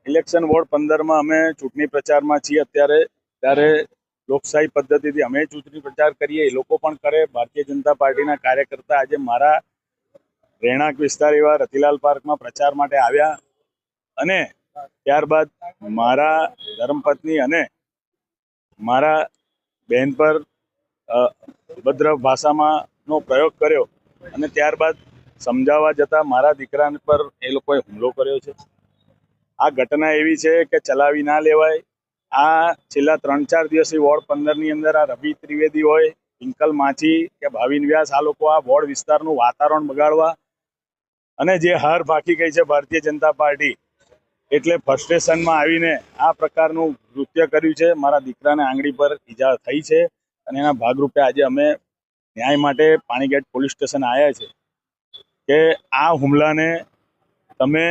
Election ward 15 માં અમે ચૂંટણી પ્રચારમાં છીએ અત્યારે. ત્યારે લોકશાહી પદ્ધતિથી અમે ચૂંટણી પ્રચાર કરીએ, એ લોકો પણ કરે. ભારતીય જનતા પાર્ટીના કાર્યકર્તા આજે મારા રહેણાંક વિસ્તાર એવા રતિલાલ પાર્કમાં પ્રચાર માટે આવ્યા અને ત્યારબાદ મારા ધર્મપત્ની અને મારા બહેન પર ભદ્ર ભાષામાંનો પ્રયોગ કર્યો અને ત્યારબાદ સમજાવવા જતા મારા દીકરા પર એ લોકોએ હુમલો કર્યો છે. આ ઘટના એવી છે કે ચલાવી ના લેવાય. આ છેલ્લા 3-4 દિવસથી વોર્ડ 15 ની અંદર આ રવિ ત્રિવેદી હોય, પિંકલ માછી કે ભાવિન વ્યાસ, આ લોકો આ વોર્ડ વિસ્તારનું વાતાવરણ બગાડવા અને જે હાર ભાકી ગઈ છે ભારતીય જનતા પાર્ટી, એટલે ફ્રસ્ટ્રેશનમાં આવીને આ પ્રકારનું કૃત્ય કર્યું છે. મારા દીકરાને આંગળી પર ઈજા થઈ છે અને એના ભાગરૂપે આજે અમે ન્યાય માટે પાણીગેટ પોલીસ સ્ટેશન આવ્યા છે કે આ હુમલાને તમે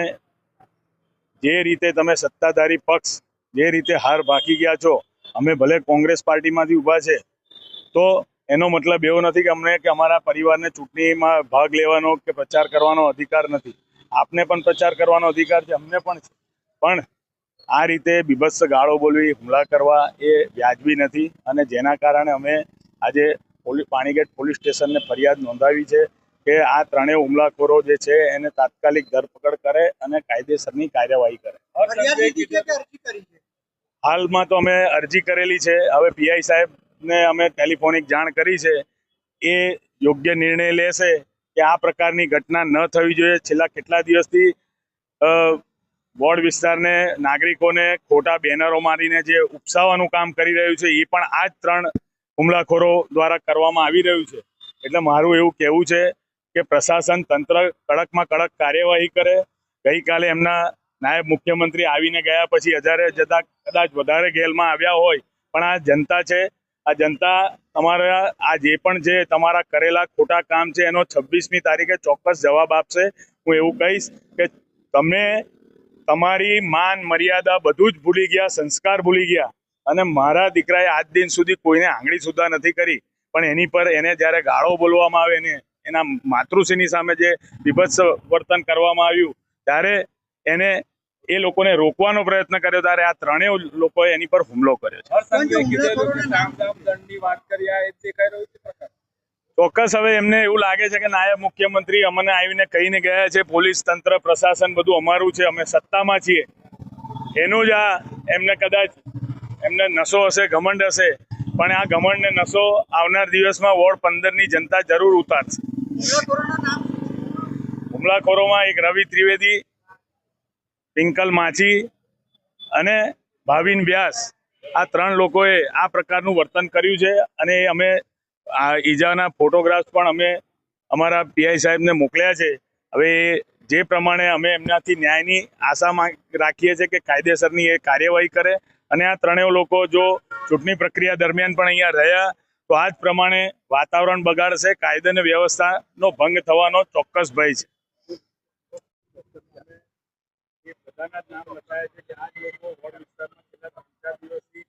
જે રીતે તમે સત્તાધારી પક્ષ જે રીતે હાર ભાકી ગયા છો, અમે ભલે કોંગ્રેસ પાર્ટીમાંથી ઊભા છે તો એનો મતલબ એવો નથી કે અમને કે અમારા પરિવારને ચૂંટણીમાં ભાગ લેવાનો કે પ્રચાર કરવાનો અધિકાર નથી. આપને પણ પ્રચાર કરવાનો અધિકાર છે, અમને પણ છે, પણ આ રીતે બીભત્સ ગાળો બોલવી, હુમલા કરવા એ વ્યાજબી નથી અને જેના કારણે અમે આજે પાણીગેટ પોલીસ સ્ટેશનને ફરિયાદ નોંધાવી છે કે આ ત્રણેય હુમલાખોરો જે છે એને તાત્કાલિક ધરપકડ કરે અને કાયદેસરની કાર્યવાહી કરે. હાલમાં તો અમે અરજી કરેલી છે. હવે પીઆઈ સાહેબને અમે ટેલિફોનિક જાણ કરી છે. એ યોગ્ય નિર્ણય લેશે કે આ પ્રકારની ઘટના ન થવી જોઈએ. છેલ્લા કેટલા દિવસથી વોર્ડ વિસ્તારને નાગરિકોને ખોટા બેનરો મારીને જે ઉપસાવવાનું કામ કરી રહ્યું છે એ પણ આ જ 3 હુમલાખોરો દ્વારા કરવામાં આવી રહ્યું છે. એટલે મારું એવું કહેવું છે કે પ્રશાસન તંત્ર કડકમાં કડક કાર્યવાહી કરે. ગઈકાલે એમના નાયબ મુખ્યમંત્રી આવીને ગયા પછી હજારે જતા કદાચ વધારે ગેલમાં આવ્યા હોય, પણ આ જનતા છે, આ જનતા તમારા આ જે પણ છે તમારા કરેલા ખોટા કામ છે એનો 26મી તારીખે ચોક્કસ જવાબ આપશે. હું એવું કહીશ કે તમે તમારી માન મર્યાદા બધું જ ભૂલી ગયા, સંસ્કાર ભૂલી ગયા અને મારા દીકરાએ આજ દિન સુધી કોઈને આંગળી સુધા નથી કરી, પણ એની પર એને જ્યારે ગાળો બોલવામાં આવે ને એના માતૃશ્રીની સામે જે બીભત્સ વર્તન કરવામાં આવ્યું ત્યારે એને એ લોકોને રોકવાનો પ્રયત્ન કર્યો, ત્યારે આ ત્રણેય લોકોએ એની પર હુમલો કર્યો છે. ચોક્કસ હવે એમને એવું લાગે છે કે નાયબ મુખ્યમંત્રી અમને આવીને કહીને ગયા છે, પોલીસ તંત્ર પ્રશાસન બધું અમારું છે, અમે સત્તામાં છીએ, એનું જ આ એમને કદાચ એમને નશો હશે, ઘમંડ હશે, પણ આ ઘમંડ ને નશો આવનાર દિવસમાં વોર્ડ 15 ની જનતા જરૂર ઉતારશે. હુમલાખોરોમાં એક રવિ ત્રિવેદી, પિંકલ માછી અને ભાવિન વ્યાસ, આ 3 લોકોએ આ પ્રકારનું વર્તન કર્યું છે અને અમે આ ઈજાના ફોટોગ્રાફ્સ પણ અમે અમારા પીઆઈ સાહેબને મોકલ્યા છે. હવે જે પ્રમાણે અમે એમનાથી ન્યાયની આશા રાખીએ છીએ કે કાયદેસરની એ કાર્યવાહી કરે અને આ ત્રણેય લોકો જો ચૂંટણી પ્રક્રિયા દરમિયાન પણ અહીંયા રહ્યા તો આ જ પ્રમાણે વાતાવરણ બગાડશે, કાયદા અને વ્યવસ્થાનો ભંગ થવાનો ચોક્કસ ભય છે. બધાના નામ લખાયા છે કે આ લોકો વોર્ડ વિસ્તારમાં છેલ્લા 3-4 દિવસથી